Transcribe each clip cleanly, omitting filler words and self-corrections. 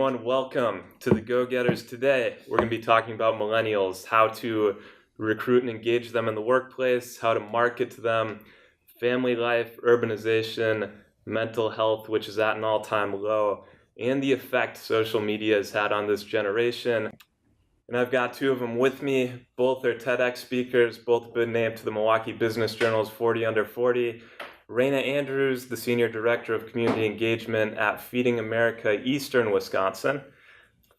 everyone. Welcome to the Go-Getters. Today, we're going to be talking about millennials, how to recruit and engage them in the workplace, how to market to them, family life, urbanization, mental health, which is at an all-time low, and the effect social media has had on this generation. And I've got two of them with me. Both are TEDx speakers, both been named to the Milwaukee Business Journal's 40 Under 40. Rayna Andrews, the Senior Director of Community Engagement at Feeding America Eastern Wisconsin,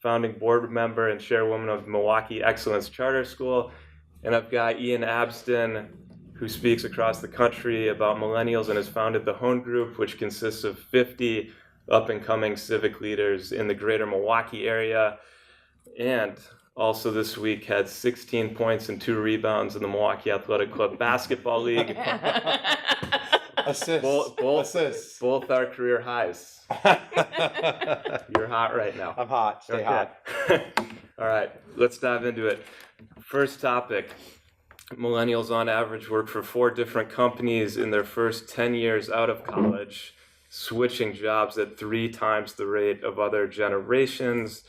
founding board member and chairwoman of Milwaukee Excellence Charter School. And I've got Ian Abston, who speaks across the country about millennials and has founded the Hone Group, which consists of 50 up-and-coming civic leaders in the greater Milwaukee area. And also this week had 16 points and 2 rebounds in the Milwaukee Athletic Club Basketball League. Assists. Both are career highs. You're hot right now. I'm hot. Stay hot. All right, let's dive into it. First topic. Millennials on average work for 4 different companies in their first 10 years out of college, switching jobs at 3 times the rate of other generations.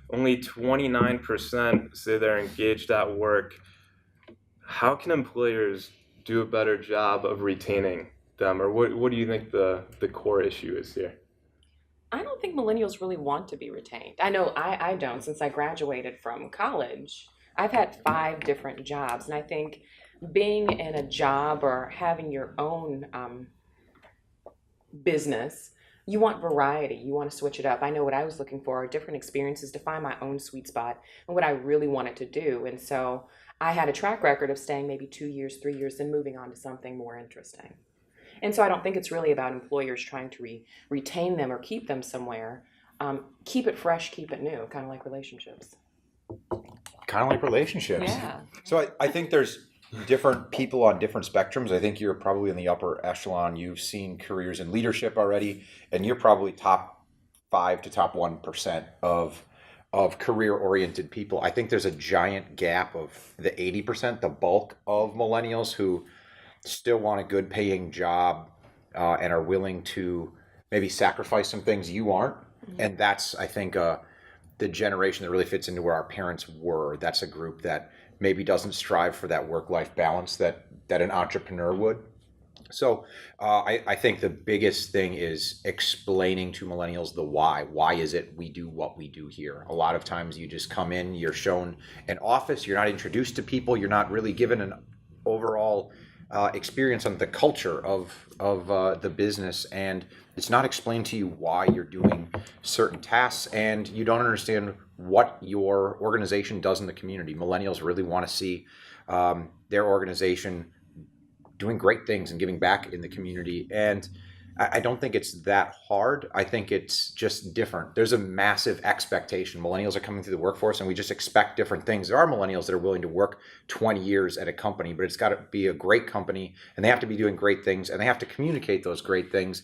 Only 29% say they're engaged at work. How can employers do a better job of retaining them, or what do you think the core issue is here? I don't think millennials really want to be retained. I know I don't. Since I graduated from college, I've had 5 different jobs, and I think being in a job or having your own business, you want variety. You want to switch it up. I know what I was looking for, different experiences to find my own sweet spot and what I really wanted to do. And so I had a track record of staying maybe 2 years, 3 years, and moving on to something more interesting. And so I don't think it's really about employers trying to retain them or keep them somewhere. Keep it fresh, keep it new, kind of like relationships. Yeah. So I think there's different people on different spectrums. I think you're probably in the upper echelon. You've seen careers in leadership already, and you're probably top 5 to top 1% of career-oriented people. I think there's a giant gap of the 80%, the bulk of millennials who still want a good paying job and are willing to maybe sacrifice some things you aren't. Mm-hmm. And that's, I think, the generation that really fits into where our parents were. That's a group that maybe doesn't strive for that work-life balance that an entrepreneur would. So I think the biggest thing is explaining to millennials the why. Why is it we do what we do here? A lot of times you just come in, you're shown an office, you're not introduced to people, you're not really given an overall experience on the culture of the business, and it's not explained to you why you're doing certain tasks, and you don't understand what your organization does in the community. Millennials really want to see their organization doing great things and giving back in the community, and I don't think it's that hard. I think it's just different. There's a massive expectation. Millennials are coming through the workforce and we just expect different things. There are millennials that are willing to work 20 years at a company, but it's got to be a great company and they have to be doing great things and they have to communicate those great things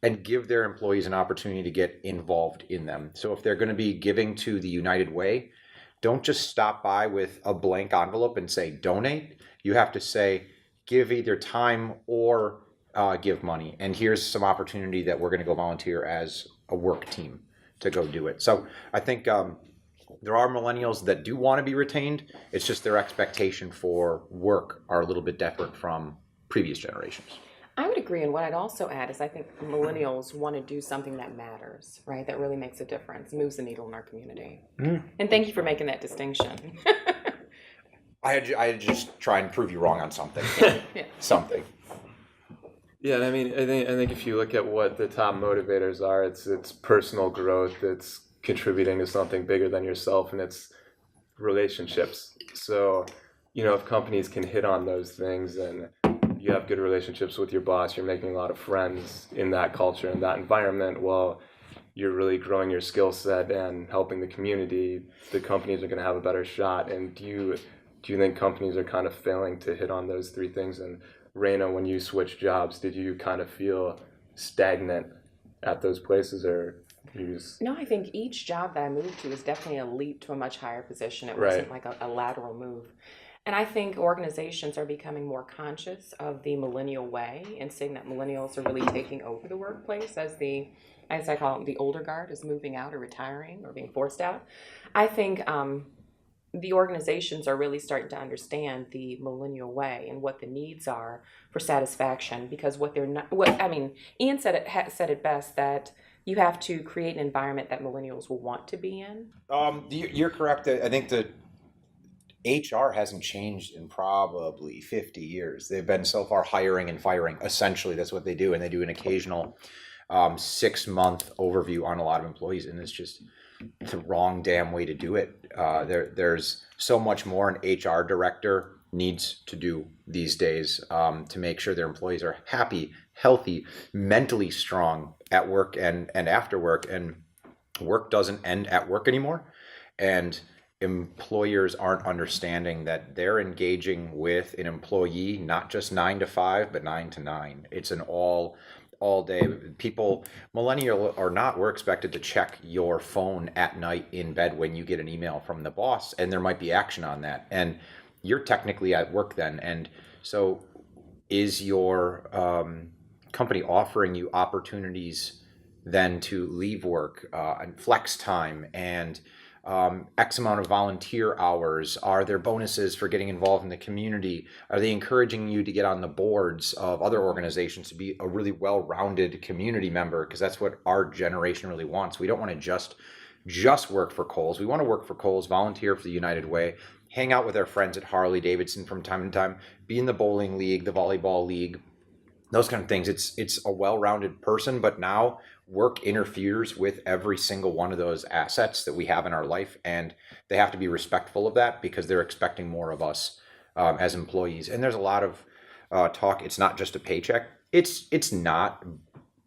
and give their employees an opportunity to get involved in them. So if they're going to be giving to the United Way, don't just stop by with a blank envelope and say donate. You have to say give either time or give money, and here's some opportunity that we're going to go volunteer as a work team to go do it. So I think there are millennials that do want to be retained. It's just their expectation for work are a little bit different from previous generations. I would agree, and what I'd also add is I think millennials want to do something that matters, right? That really makes a difference, moves the needle in our community. Mm. And thank you for making that distinction. I had just try and prove you wrong on something. Yeah. Something. Yeah, I mean, I think if you look at what the top motivators are, it's personal growth, it's contributing to something bigger than yourself, and it's relationships. So, if companies can hit on those things and you have good relationships with your boss, you're making a lot of friends in that culture and that environment, well, you're really growing your skill set and helping the community, the companies are going to have a better shot. And do you think companies are kind of failing to hit on those 3 things? And Rayna, when you switched jobs, did you kind of feel stagnant at those places, or you just... No, I think each job that I moved to was definitely a leap to a much higher position. It Right. wasn't like a lateral move. And I think organizations are becoming more conscious of the millennial way and seeing that millennials are really taking over the workplace as I call it, the older guard is moving out or retiring or being forced out. I think the organizations are really starting to understand the millennial way and what the needs are for satisfaction, because what they're not, what I mean, Ian said it best, that you have to create an environment that millennials will want to be in. You're correct. I think that HR hasn't changed in probably 50 years. They've been so far hiring and firing. Essentially, that's what they do. And they do an occasional 6-month overview on a lot of employees. And it's just the wrong damn way to do it. There's so much more an HR director needs to do these days to make sure their employees are happy, healthy, mentally strong at work and after work. And work doesn't end at work anymore. And employers aren't understanding that they're engaging with an employee not just 9 to 5 but 9 to 9. It's an all day. People, millennial or not, we're expected to check your phone at night in bed when you get an email from the boss, and there might be action on that, and you're technically at work then. And so is your company offering you opportunities then to leave work and flex time and X amount of volunteer hours? Are there bonuses for getting involved in the community? Are they encouraging you to get on the boards of other organizations to be a really well-rounded community member? Because that's what our generation really wants. We don't want to just work for Kohl's. We want to work for Kohl's, volunteer for the United Way, hang out with our friends at Harley Davidson from time to time, be in the bowling league, the volleyball league, those kind of things. It's a well-rounded person, but now work interferes with every single one of those assets that we have in our life, and they have to be respectful of that because they're expecting more of us as employees. And there's a lot of talk. It's not just a paycheck. It's not.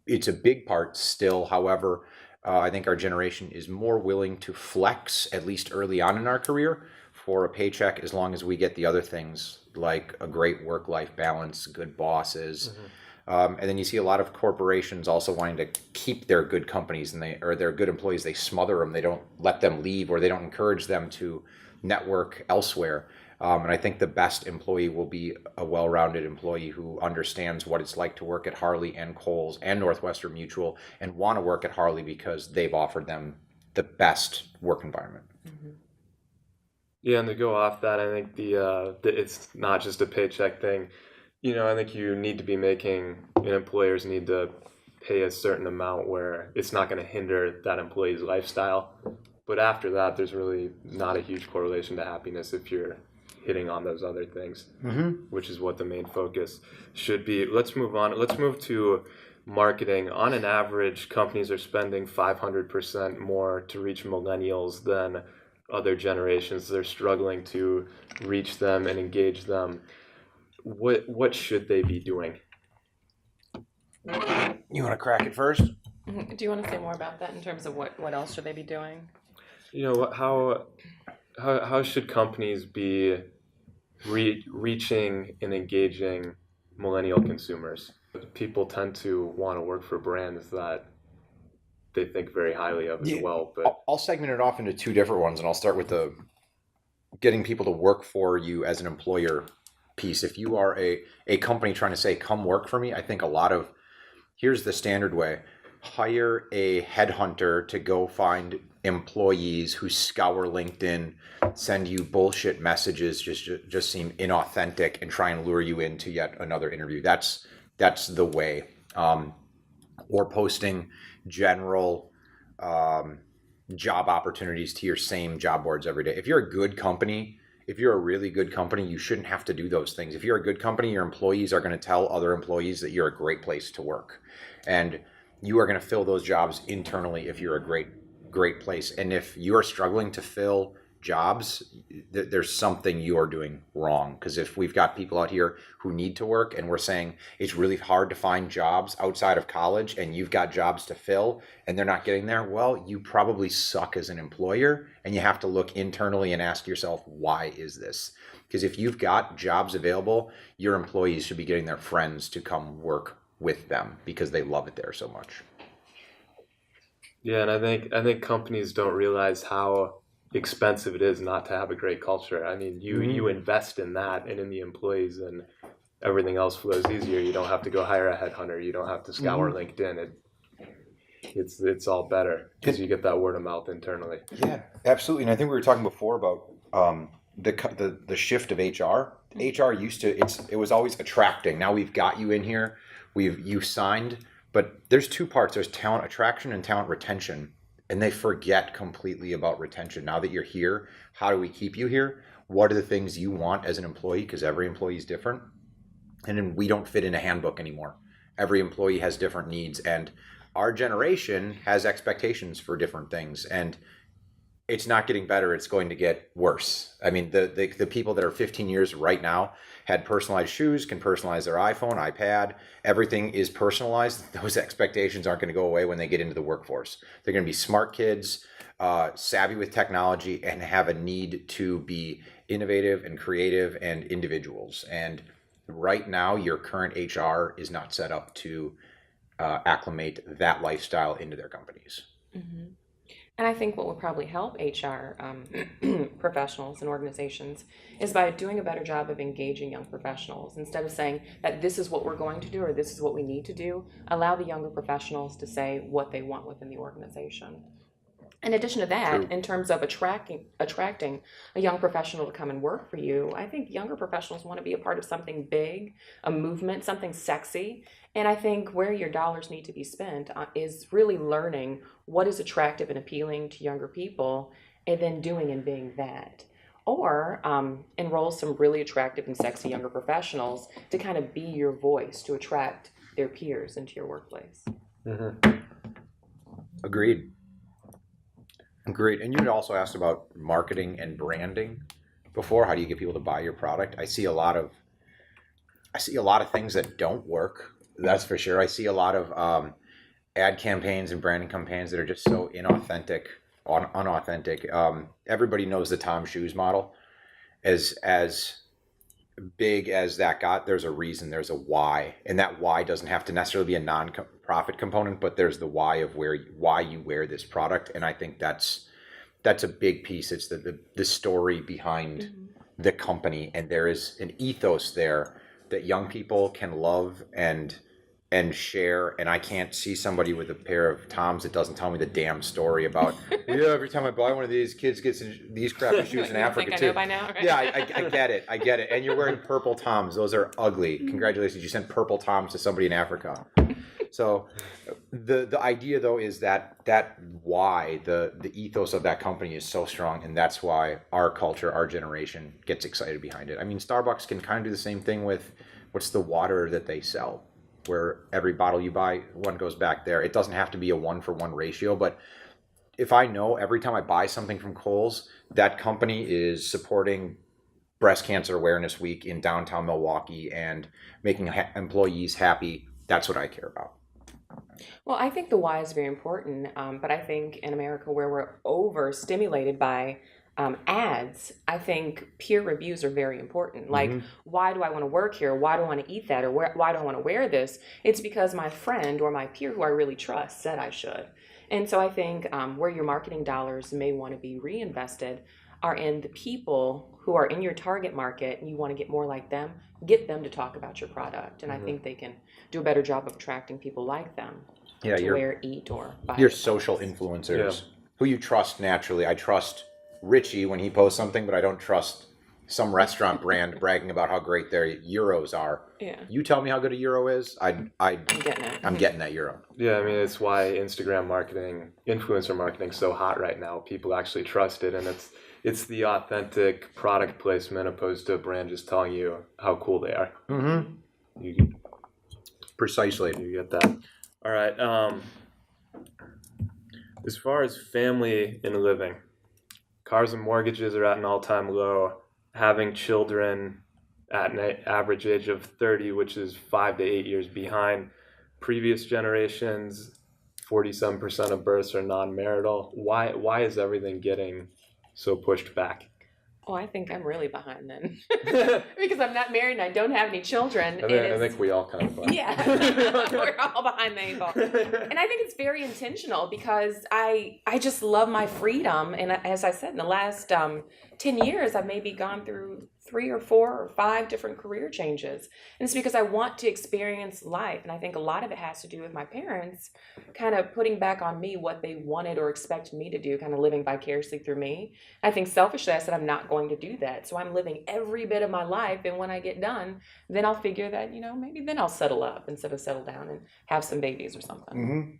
It's a big part still. However, I think our generation is more willing to flex, at least early on in our career, for a paycheck, as long as we get the other things like a great work-life balance, good bosses. Mm-hmm. And then you see a lot of corporations also wanting to keep their good companies or their good employees. They smother them. They don't let them leave, or they don't encourage them to network elsewhere. And I think the best employee will be a well-rounded employee who understands what it's like to work at Harley and Kohl's and Northwestern Mutual and want to work at Harley because they've offered them the best work environment. Mm-hmm. Yeah, and to go off that, I think the it's not just a paycheck thing. I think you need to be making, and employers need to pay a certain amount where it's not going to hinder that employee's lifestyle. But after that, there's really not a huge correlation to happiness if you're hitting on those other things, mm-hmm. which is what the main focus should be. Let's move on. Let's move to marketing. On an average, companies are spending 500% more to reach millennials than other generations. They're struggling to reach them and engage them. What should they be doing? You want to crack it first? Do you want to say more about that in terms of what else should they be doing? How should companies be reaching and engaging millennial consumers? People tend to want to work for brands that they think very highly of as well. But I'll segment it off into two different ones, and I'll start with the getting people to work for you as an employer piece. If you are a company trying to say, come work for me, I think here's the standard way. Hire a headhunter to go find employees who scour LinkedIn, send you bullshit messages, just seem inauthentic, and try and lure you into yet another interview. That's the way. Or posting general job opportunities to your same job boards every day. If you're a good company, if you're a really good company, you shouldn't have to do those things. If you're a good company, your employees are going to tell other employees that you're a great place to work. And you are going to fill those jobs internally if you're a great place. And if you're struggling to fill jobs, there's something you're doing wrong. Because if we've got people out here who need to work and we're saying it's really hard to find jobs outside of college and you've got jobs to fill and they're not getting there, well, you probably suck as an employer, and you have to look internally and ask yourself, why is this? Because if you've got jobs available, your employees should be getting their friends to come work with them because they love it there so much. Yeah, and I think companies don't realize how expensive it is not to have a great culture. I mean, you invest in that and in the employees, and everything else flows easier. You don't have to go hire a headhunter. You don't have to scour LinkedIn. It's all better because you get that word of mouth internally. Yeah, absolutely. And I think we were talking before about the shift of HR. HR used to it was always attracting. Now we've got you in here, you signed, but there's two parts. There's talent attraction and talent retention, and they forget completely about retention. Now that you're here, how do we keep you here? What are the things you want as an employee? Because every employee is different, and then we don't fit in a handbook anymore. Every employee has different needs, and our generation has expectations for different things, and it's not getting better. It's going to get worse. I mean, the people that are 15 years right now had personalized shoes, can personalize their iPhone, iPad. Everything is personalized. Those expectations aren't going to go away when they get into the workforce. They're going to be smart kids, savvy with technology, and have a need to be innovative and creative and individuals. And right now, your current HR is not set up to acclimate that lifestyle into their companies. Mm-hmm. And I think what would probably help HR professionals and organizations is by doing a better job of engaging young professionals. Instead of saying that this is what we're going to do or this is what we need to do, allow the younger professionals to say what they want within the organization. In addition to that, True. in terms of attracting a young professional to come and work for you, I think younger professionals want to be a part of something big, a movement, something sexy. And I think where your dollars need to be spent is really learning what is attractive and appealing to younger people, and then doing and being that. Or enroll some really attractive and sexy younger professionals to kind of be your voice to attract their peers into your workplace. Mm-hmm. Agreed. Great. And you had also asked about marketing and branding before. How do you get people to buy your product? I see a lot of things that don't work. That's for sure. I see a lot of ad campaigns and branding campaigns that are just so unauthentic. Everybody knows the Tom Shoes model. As big as that got, there's a reason, there's a why, and that why doesn't have to necessarily be a non-profit component, but there's the why of why you wear this product, and I think that's a big piece. It's the story behind the company, and there is an ethos there that young people can love and share. And I can't see somebody with a pair of Toms that doesn't tell me the damn story about, yeah, every time I buy one of these, kids get these crappy shoes in Africa too. I know by now, right? Yeah, I get it. And you're wearing purple Toms. Those are ugly. Congratulations, you sent purple Toms to somebody in Africa. So the idea though is that why the ethos of that company is so strong, and that's why our culture, our generation gets excited behind it. I mean, Starbucks can kind of do the same thing with what's the water that they sell, where every bottle you buy, one goes back there. It doesn't have to be a 1-for-1 ratio, but if I know every time I buy something from Kohl's, that company is supporting Breast Cancer Awareness Week in downtown Milwaukee and making employees happy, that's what I care about. Well, I think the why is very important, but I think in America where we're overstimulated by ads, I think peer reviews are very important. Like, why do I want to work here? Why do I want to eat that? Or why do I want to wear this? It's because my friend or my peer who I really trust said I should. And so I think where your marketing dollars may want to be reinvested are in the people who are in your target market, and you want to get more like them, get them to talk about your product. And I think they can do a better job of attracting people like them to wear, eat, or buy. Your social influencers who you trust naturally. I trust Richie when he posts something, but I don't trust some restaurant brand bragging about how great their gyros are. Yeah. You tell me how good a gyro is, I'm getting that gyro. Yeah, I mean, it's why Instagram marketing, influencer marketing is so hot right now. People actually trust it, and it's the authentic product placement opposed to a brand just telling you how cool they are. Mm-hmm. Precisely. You get that. All right. As far as family and living, cars and mortgages are at an all-time low. Having children at an average age of 30, which is 5 to 8 years behind previous generations. 47% of births are non-marital. Why is everything getting so pushed back? Oh, I think I'm really behind then. Because I'm not married and I don't have any children. I think we all kind of are. Yeah, we're all behind the eight ball. And I think it's very intentional because I just love my freedom. And as I said, in the last 10 years, I've maybe gone through 3 or 4 or 5 different career changes. And it's because I want to experience life. And I think a lot of it has to do with my parents kind of putting back on me what they wanted or expected me to do, kind of living vicariously through me. I think selfishly, I said, I'm not going to do that. So I'm living every bit of my life. And when I get done, then I'll figure that, maybe then I'll settle up instead of settle down and have some babies or something. Mm-hmm.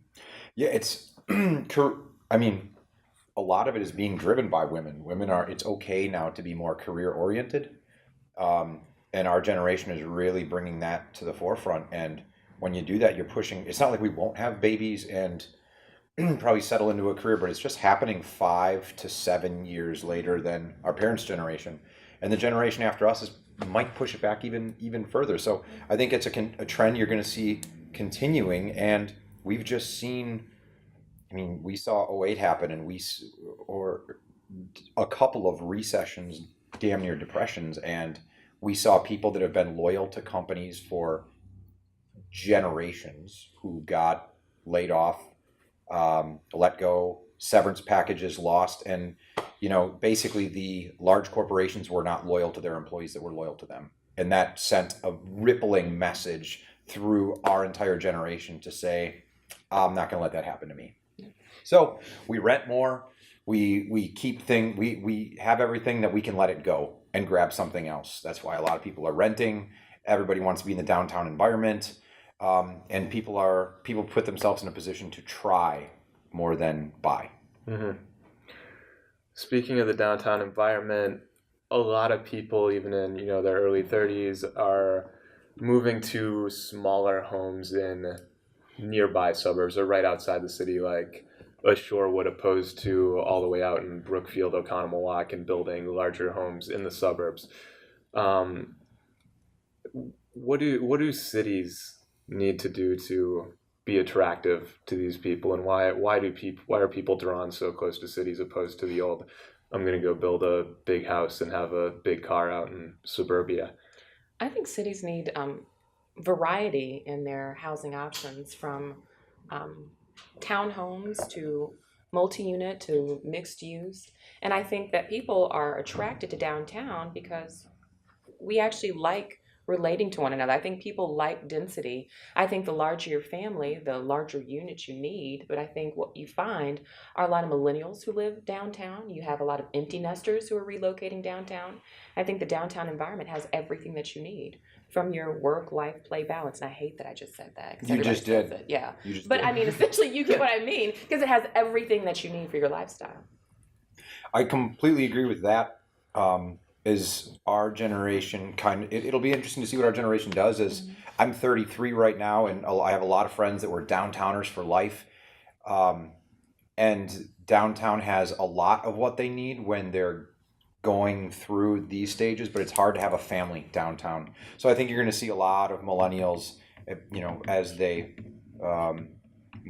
Yeah, it's, I mean, a lot of it is being driven by women. It's okay now to be more career oriented. And our generation is really bringing that to the forefront. And when you do that, you're pushing, it's not like we won't have babies and probably settle into a career, but it's just happening 5 to 7 years later than our parents' generation. And the generation after us might push it back even further. So I think it's a trend you're going to see continuing. And we've just seen, we saw '08 happen, and or a couple of recessions, damn near depressions, and we saw people that have been loyal to companies for generations who got laid off, let go, severance packages lost, and basically the large corporations were not loyal to their employees that were loyal to them, and that sent a rippling message through our entire generation to say, I'm not going to let that happen to me. So we rent more, we keep we have everything that we can let it go and grab something else. That's why a lot of people are renting. Everybody wants to be in the downtown environment, and people put themselves in a position to try more than buy. Mm-hmm. Speaking of the downtown environment, a lot of people, even in their early 30s, are moving to smaller homes in nearby suburbs or right outside the city, like a Shorewood, opposed to all the way out in Brookfield, Oconomowoc, and building larger homes in the suburbs. What do cities need to do to be attractive to these people, and why are people drawn so close to cities opposed to the old, I'm going to go build a big house and have a big car out in suburbia? I think cities need variety in their housing options, from townhomes to multi-unit to mixed use. And I think that people are attracted to downtown because we actually like relating to one another. I think people like density. I think the larger your family, the larger units you need. But I think what you find are a lot of millennials who live downtown. You have a lot of empty nesters who are relocating downtown. I think the downtown environment has everything that you need from your work, life, play balance. And I hate that I just said that. You just did. It. Yeah. But did. Essentially you get what I mean, because it has everything that you need for your lifestyle. I completely agree with that. Is our generation it'll be interesting to see what our generation does. I'm 33 right now, and I have a lot of friends that were downtowners for life. And downtown has a lot of what they need when they're going through these stages, but it's hard to have a family downtown. So I think you're going to see a lot of millennials, as they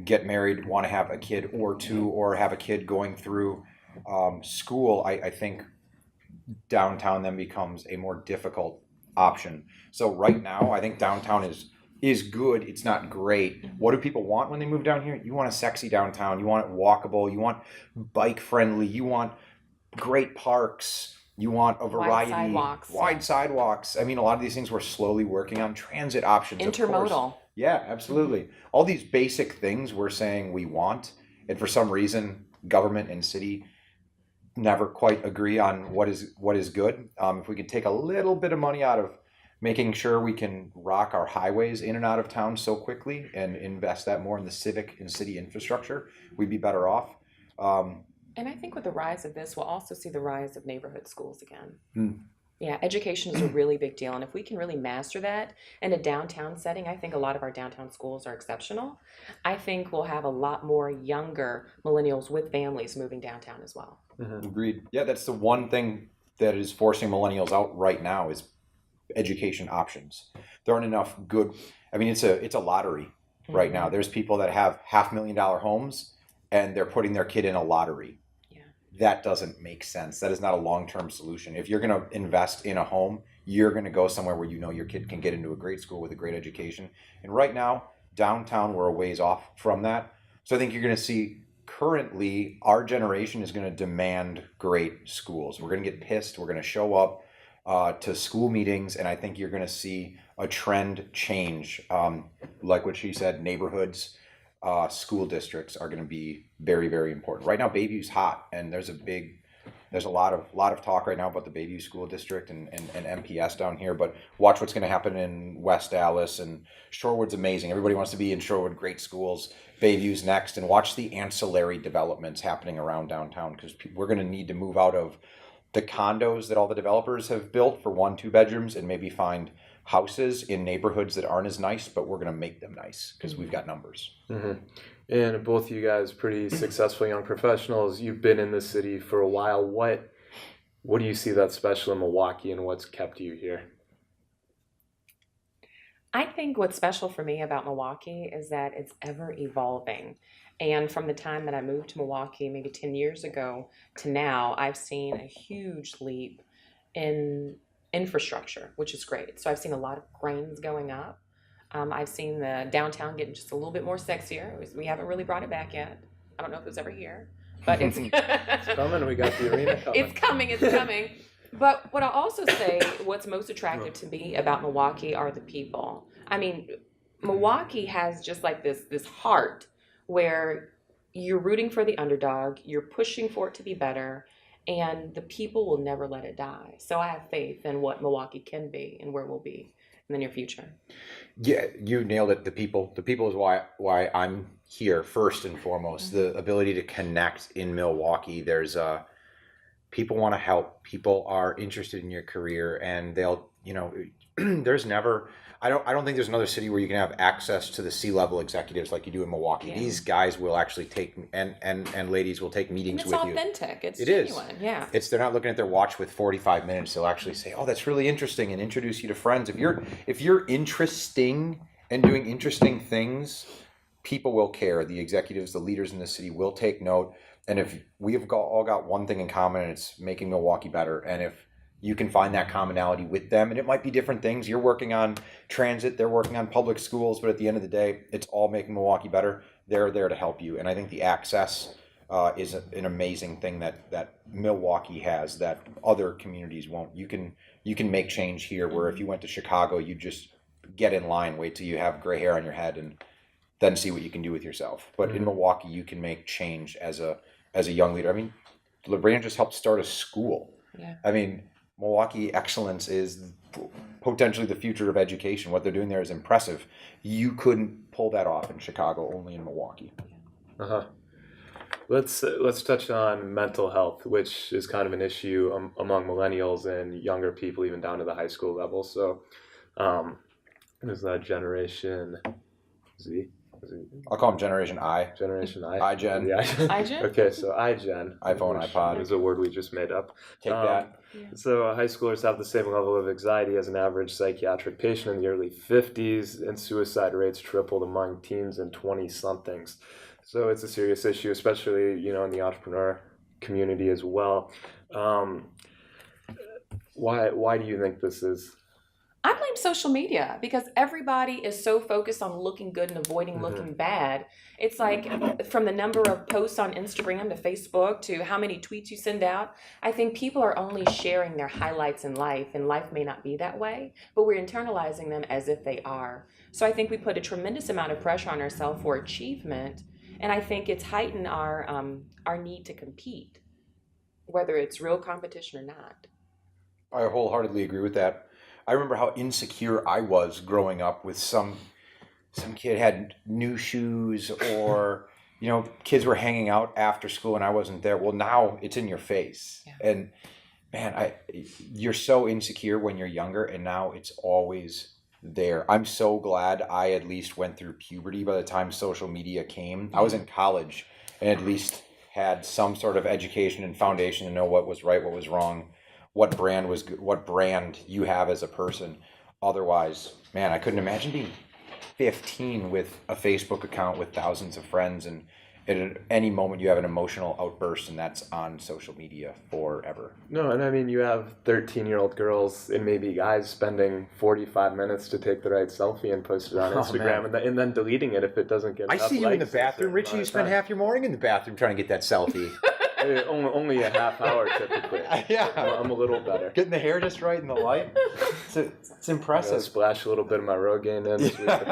get married, want to have a kid or two, or have a kid going through school. I think downtown then becomes a more difficult option. So right now, I think downtown is good. It's not great. What do people want when they move down here? You want a sexy downtown. You want it walkable. You want bike friendly. You want great parks. You want a variety. Wide sidewalks. A lot of these things we're slowly working on. Transit options. Intermodal. Yeah, absolutely. All these basic things we're saying we want, and for some reason, government and city never quite agree on what is good. If we could take a little bit of money out of making sure we can rock our highways in and out of town so quickly and invest that more in the civic and city infrastructure, we'd be better off. And I think with the rise of this, we'll also see the rise of neighborhood schools again. Yeah, education is a really big deal. And if we can really master that in a downtown setting, I think a lot of our downtown schools are exceptional. I think we'll have a lot more younger millennials with families moving downtown as well. Mm-hmm. Agreed. Yeah, that's the one thing that is forcing millennials out right now is education options. There aren't enough good. It's a lottery right now. There's people that have $500,000 homes and they're putting their kid in a lottery. Yeah. that doesn't make sense. That is not a long-term solution. If you're going to invest in a home, you're going to go somewhere where you know your kid can get into a great school with a great education. And right now, downtown, we're a ways off from that. So I think you're going to see currently our generation is going to demand great schools. We're going to get pissed. We're going to show up to school meetings, and I think you're going to see a trend change. Like what she said, neighborhoods, school districts are going to be very, very important. Right now, Bayview's hot, and there's a lot of talk right now about the Bayview School District and MPS down here. But watch what's going to happen in West Dallas, and Shorewood's amazing. Everybody wants to be in Shorewood, great schools. Bayview's next, and watch the ancillary developments happening around downtown, because we're going to need to move out of the condos that all the developers have built for 1-2 bedrooms and maybe find houses in neighborhoods that aren't as nice, but we're going to make them nice because we've got numbers. Mm-hmm. And both of you guys pretty successful young professionals. You've been in the city for a while. What do you see that's special in Milwaukee, and what's kept you here? I think what's special for me about Milwaukee is that it's ever evolving. And from the time that I moved to Milwaukee, maybe 10 years ago to now, I've seen a huge leap in infrastructure, which is great. So I've seen a lot of cranes going up. I've seen the downtown getting just a little bit more sexier. We haven't really brought it back yet. I don't know if it was ever here, but it's, It's coming. We got the arena coming. It's coming. But what I'll also say, what's most attractive to me about Milwaukee are the people. I mean, Milwaukee has just like this heart where you're rooting for the underdog, you're pushing for it to be better, and the people will never let it die. So I have faith in what Milwaukee can be and where we'll be in the near future. Yeah, you nailed it. The people is why I'm here first and foremost. The ability to connect in Milwaukee. There's people want to help. People are interested in your career, and they'll, there's never. I don't think there's another city where you can have access to the C-level executives like you do in Milwaukee. Yeah. These guys will actually take and ladies will take meetings with you. It's authentic. It's genuine. Yeah. They're not looking at their watch with 45 minutes. They'll actually say, "Oh, that's really interesting," and introduce you to friends. If you're interesting and doing interesting things, people will care. The executives, the leaders in the city will take note. And if we have all got one thing in common, and it's making Milwaukee better. And if you can find that commonality with them, and it might be different things. You're working on transit, they're working on public schools, but at the end of the day, it's all making Milwaukee better. They're there to help you. And I think the access is an amazing thing that Milwaukee has that other communities won't. You can make change here, where if you went to Chicago, you just get in line, wait till you have gray hair on your head, and then see what you can do with yourself. But in Milwaukee, you can make change as a young leader. I mean, Rayna just helped start a school. Yeah. I mean, Milwaukee excellence is potentially the future of education. What they're doing there is impressive. You couldn't pull that off in Chicago, only in Milwaukee. Uh-huh. Let's touch on mental health, which is kind of an issue among millennials and younger people, even down to the high school level. So, what is that, Generation Z? I'll call them Generation I. Generation I. iGen. Yeah. iGen? Okay, so iGen. iPhone, iPod. Is a word we just made up. Take that. Yeah. So high schoolers have the same level of anxiety as an average psychiatric patient in the early 50s, and suicide rates tripled among teens and 20-somethings. So it's a serious issue, especially, in the entrepreneur community as well. Why do you think this is? I blame social media, because everybody is so focused on looking good and avoiding looking bad. It's like from the number of posts on Instagram to Facebook to how many tweets you send out. I think people are only sharing their highlights in life, and life may not be that way, but we're internalizing them as if they are. So I think we put a tremendous amount of pressure on ourselves for achievement, and I think it's heightened our need to compete, whether it's real competition or not. I wholeheartedly agree with that. I remember how insecure I was growing up with some kid had new shoes, or kids were hanging out after school and I wasn't there. Well, now it's in your face. Yeah. And man, you're so insecure when you're younger, and now it's always there. I'm so glad I at least went through puberty by the time social media came. I was in college and at least had some sort of education and foundation to know what was right, what was wrong, what brand was good, what brand you have as a person. Otherwise, man, I couldn't imagine being 15 with a Facebook account with thousands of friends and And at any moment you have an emotional outburst, and that's on social media forever. No, and I mean, you have 13-year-old girls and maybe guys spending 45 minutes to take the right selfie and post it on Instagram, and then deleting it if it doesn't get I enough see you in the likes at a bathroom, certain Richie. amount You of spend time. half your morning in the bathroom trying to get that selfie. Only a half hour typically. Yeah. I'm a little better. Getting the hair just right in the light. It's impressive. Splash a little bit of my Rogaine in. Sweeten it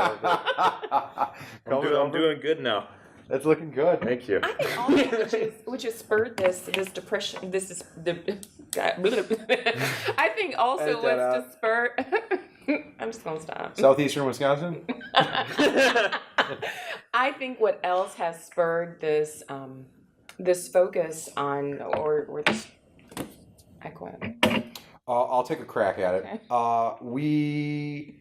over. I'm doing good now. That's looking good. Thank you. I think also which has spurred this depression. This is the. I think also Edit that what's out. to spur. I'm just gonna stop. Southeastern Wisconsin? I think what else has spurred this this focus on or this. I quit. I'll take a crack at it. Okay. We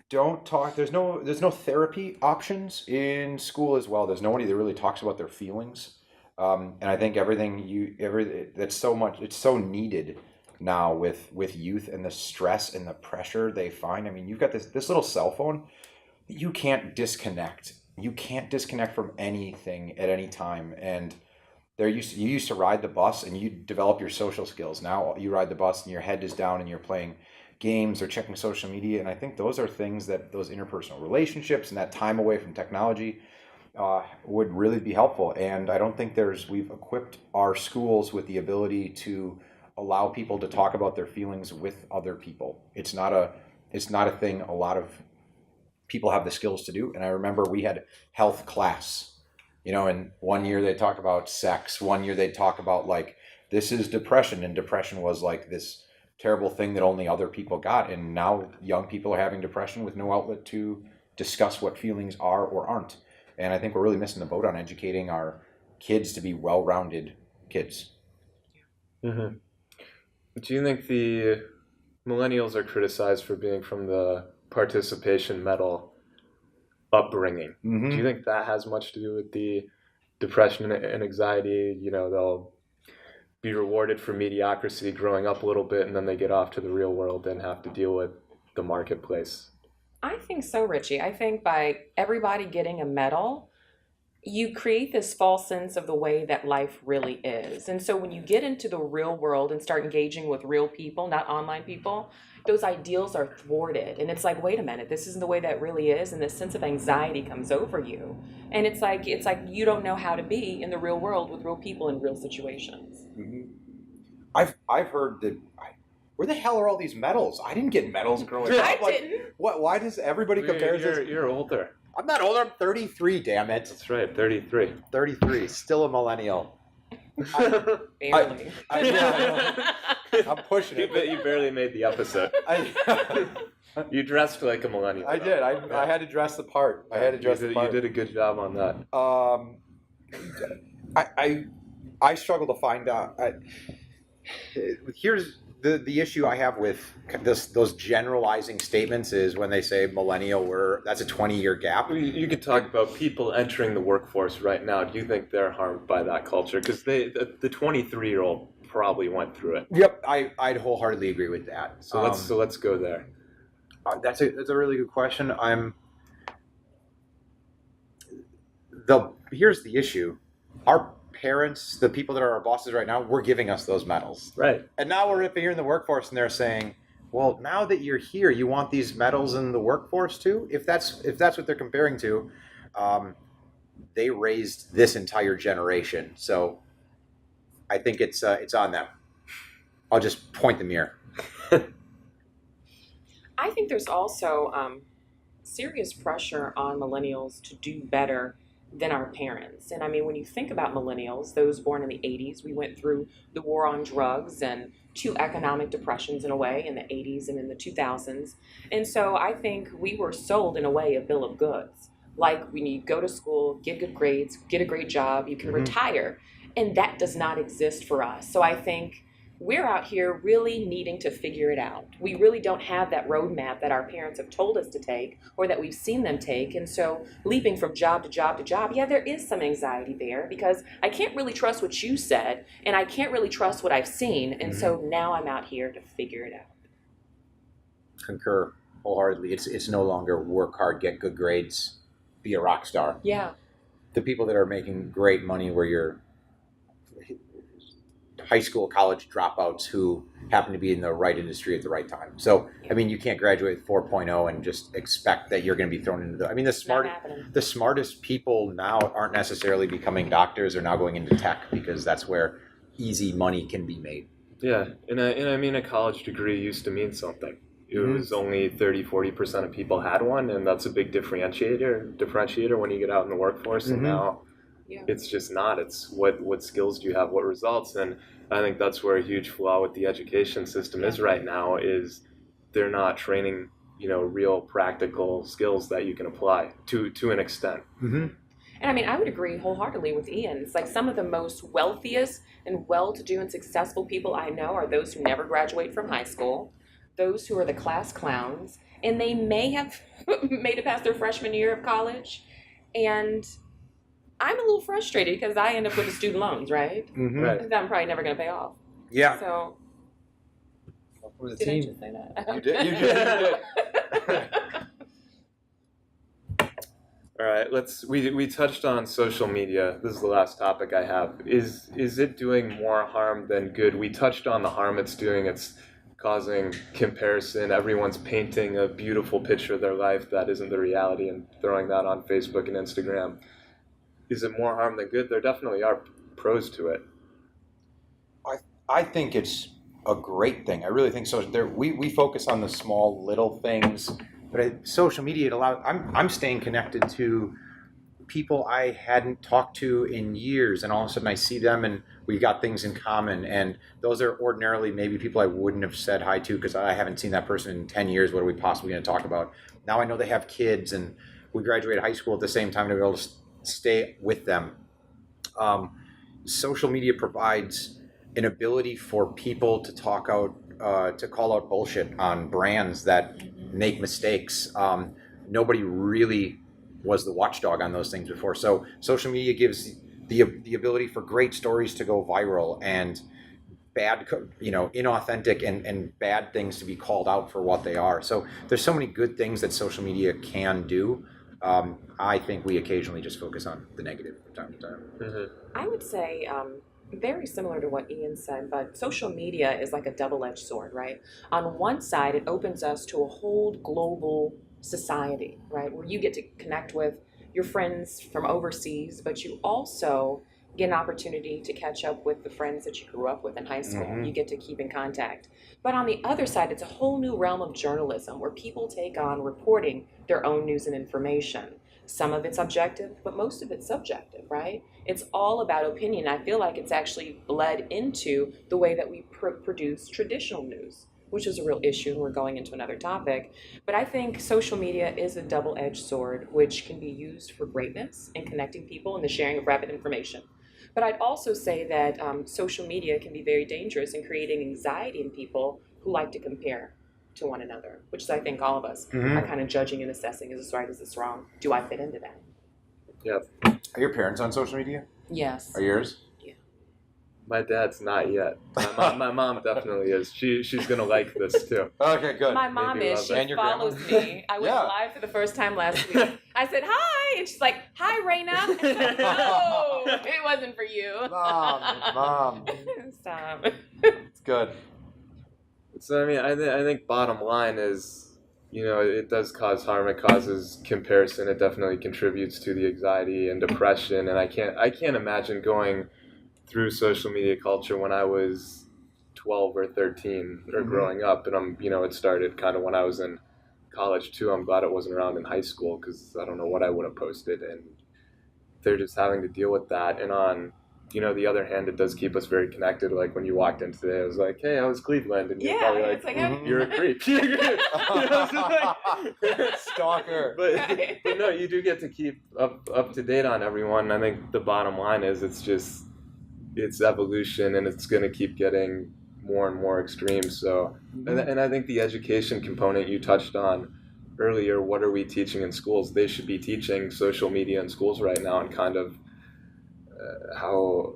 don't talk. There's no therapy options in school as well. There's nobody that really talks about their feelings, and I think that's so much. It's so needed now with youth and the stress and the pressure they find. I mean, you've got this little cell phone. You can't disconnect. You can't disconnect from anything at any time. And you used to ride the bus and you develop your social skills. Now you ride the bus and your head is down and you're playing games or checking social media. And I think those are things that those interpersonal relationships and that time away from technology would really be helpful. And I don't think we've equipped our schools with the ability to allow people to talk about their feelings with other people. It's not a thing a lot of people have the skills to do. And I remember we had health class, and one year they talk about sex. One year they talk about like, this is depression. And depression was like this terrible thing that only other people got. And now young people are having depression with no outlet to discuss what feelings are or aren't. And I think we're really missing the boat on educating our kids to be well-rounded kids. Mm-hmm. Do you think the millennials are criticized for being from the participation medal upbringing? Mm-hmm. Do you think that has much to do with the depression and anxiety? They'll be rewarded for mediocrity growing up a little bit, and then they get off to the real world and have to deal with the marketplace. I think so, Richie. I think by everybody getting a medal, you create this false sense of the way that life really is. And so when you get into the real world and start engaging with real people, not online people, those ideals are thwarted. And it's like, wait a minute, this isn't the way that really is. And this sense of anxiety comes over you. And it's like you don't know how to be in the real world with real people in real situations. Mm-hmm. I've heard that. Where the hell are all these medals? I didn't get medals growing up. I didn't. What? Why does everybody compare this? You're older. I'm not older. I'm 33. Damn it. That's right, 33. 33. Still a millennial. Barely. I'm pushing it. You barely made the episode. You dressed like a millennial. I did. I had to dress the part. You did a good job on that. I struggle to find out. Here's the issue I have with those generalizing statements is when they say millennial, that's a 20-year gap. You could talk about people entering the workforce right now. Do you think they're harmed by that culture? Because the 23-year-old probably went through it. Yep, I'd wholeheartedly agree with that. So let's go there. That's a really good question. Here's the issue. Our parents, the people that are our bosses right now, were giving us those medals. Right. And now we're here in the workforce and they're saying, well, now that you're here, you want these medals in the workforce too? If that's what they're comparing to, they raised this entire generation. So I think it's on them. I'll just point the mirror. I think there's also serious pressure on millennials to do better than our parents. And I mean, when you think about millennials, those born in the 80s, we went through the war on drugs and two economic depressions in a way in the 80s and in the 2000s. And so I think we were sold in a way a bill of goods. Like when you go to school, get good grades, get a great job, you can retire. And that does not exist for us. So I think we're out here really needing to figure it out. We really don't have that roadmap that our parents have told us to take or that we've seen them take. And so leaping from job to job to job, yeah, there is some anxiety there because I can't really trust what you said and I can't really trust what I've seen. And so now I'm out here to figure it out. Concur wholeheartedly. It's no longer work hard, get good grades, be a rock star. Yeah. the people that are making great money were your high school, college dropouts who happen to be in the right industry at the right time. So, I mean, you can't graduate with 4.0 and just expect that you're going to be thrown into the. I mean, the smartest people now aren't necessarily becoming doctors; they're now going into tech because that's where easy money can be made. Yeah, and I mean, a college degree used to mean something. It was only 30-40% of people had one, and that's a big differentiator when you get out in the workforce. And now it's just not. It's what skills do you have, what results, and I think that's where a huge flaw with the education system is right now. Is they're not training real practical skills that you can apply to an extent. And I mean, I would agree wholeheartedly with Ian. It's like some of the most wealthiest and well-to-do and successful people I know are those who never graduate from high school, those who are the class clowns, and they may have made it past their freshman year of college. And I'm a little frustrated because I end up with the student loans, right? Right. That I'm probably never going to pay off. Yeah. So, For the did I team. just say that? You did. You did. All right, we touched on social media. This is the last topic I have. Is it doing more harm than good? We touched on the harm it's doing. It's causing comparison. Everyone's painting a beautiful picture of their life that isn't the reality and throwing that on Facebook and Instagram. Is it more harm than good? There definitely are pros to it. I think it's a great thing. I really think so. We focus on the small little things, but social media, it allows. I'm staying connected to people I hadn't talked to in years, and all of a sudden I see them, and we got things in common. And those are ordinarily maybe people I wouldn't have said hi to because I haven't seen that person in 10 years. What are we possibly going to talk about? Now I know they have kids, and we graduated high school at the same time to be able to stay with them. Social media provides an ability for people to talk out, to call out bullshit on brands that make mistakes. Nobody really was the watchdog on those things before. So social media gives the ability for great stories to go viral and bad, inauthentic and bad things to be called out for what they are. So there's so many good things that social media can do. I think we occasionally just focus on the negative from time to time. I would say very similar to what Ian said, but social media is like a double-edged sword, right? On one side, it opens us to a whole global society, right? Where you get to connect with your friends from overseas, but you also get an opportunity to catch up with the friends that you grew up with in high school. You get to keep in contact. But on the other side, it's a whole new realm of journalism where people take on reporting their own news and information. Some of it's objective, but most of it's subjective, right? It's all about opinion. I feel like it's actually bled into the way that we produce traditional news, which is a real issue, and we're going into another topic. But I think social media is a double-edged sword, which can be used for greatness and connecting people and the sharing of rapid information. But I'd also say that social media can be very dangerous in creating anxiety in people who like to compare to one another, which is, I think, all of us are kind of judging and assessing, is this right, is this wrong? Do I fit into that? Yeah. Are your parents on social media? Yes. Are yours? Yeah. My dad's not yet. My mom definitely is. She's gonna like this too. Okay, good. My mom Maybe is. love She follows me. I went live for the first time last week. I said, hi. And she's like, hi, Rayna. No, it wasn't for you. Mom. Stop. It's good. So I mean, I think bottom line is, it does cause harm. It causes comparison. It definitely contributes to the anxiety and depression. And I can't imagine going through social media culture when I was 12 or 13 or growing up. And it started kind of when I was in college too. I'm glad it wasn't around in high school because I don't know what I would have posted. And they're just having to deal with that. And on the other hand, it does keep us very connected. Like when you walked in today, I was like, hey, how was Cleveland? And you're probably like, you're a creep. Stalker. But no, you do get to keep up to date on everyone. I think the bottom line is it's evolution, and it's going to keep getting more and more extreme. So, and I think the education component you touched on earlier, what are we teaching in schools? They should be teaching social media in schools right now, and kind of how,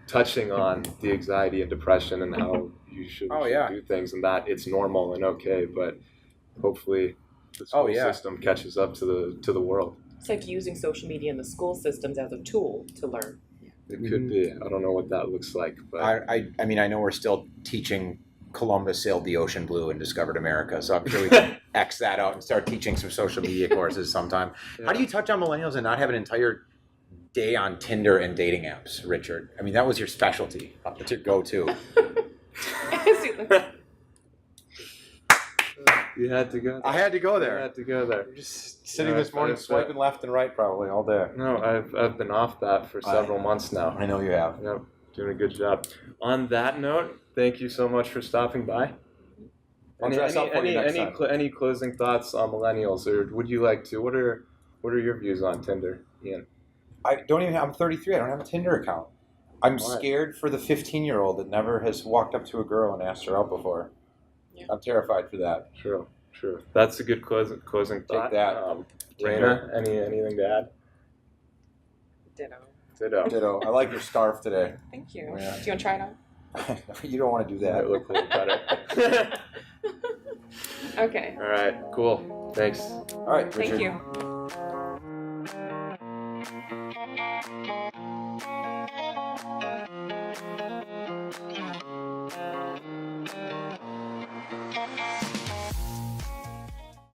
touching on the anxiety and depression and how you should do things, and that it's normal and okay, but hopefully the school system catches up to the world. It's like using social media in the school systems as a tool to learn. It could be. I don't know what that looks like, but I mean, I know we're still teaching Columbus sailed the ocean blue and discovered America, so I'm sure we can X that out and start teaching some social media courses sometime. Yeah. How do you touch on millennials and not have an entire day on Tinder and dating apps, Richard? I mean, that was your specialty. That's your go-to. You had to go there. I had to go You there. had to go there. Just sitting Yeah, this morning, I've- swiping left and right probably all day. No, I've been off that for several months now. I know you have. Yep, doing a good job. On that note, thank you so much for stopping by. I'll dress up for you next time. Any closing thoughts on millennials, or would you like to? What are your views on Tinder, Ian? I don't even have, I'm 33. I don't have a Tinder account. I'm Why? scared for the 15-year-old that never has walked up to a girl and asked her out before. Yeah. I'm terrified for that. True. That's a good closing thought. that. Rayna, anything to add? Ditto. Ditto. I like your scarf today. Thank you. Yeah. Do you want to try it on? You don't want to do That that. look a little better. Okay. All right. Cool. Thanks. All right, Richard. Thank you.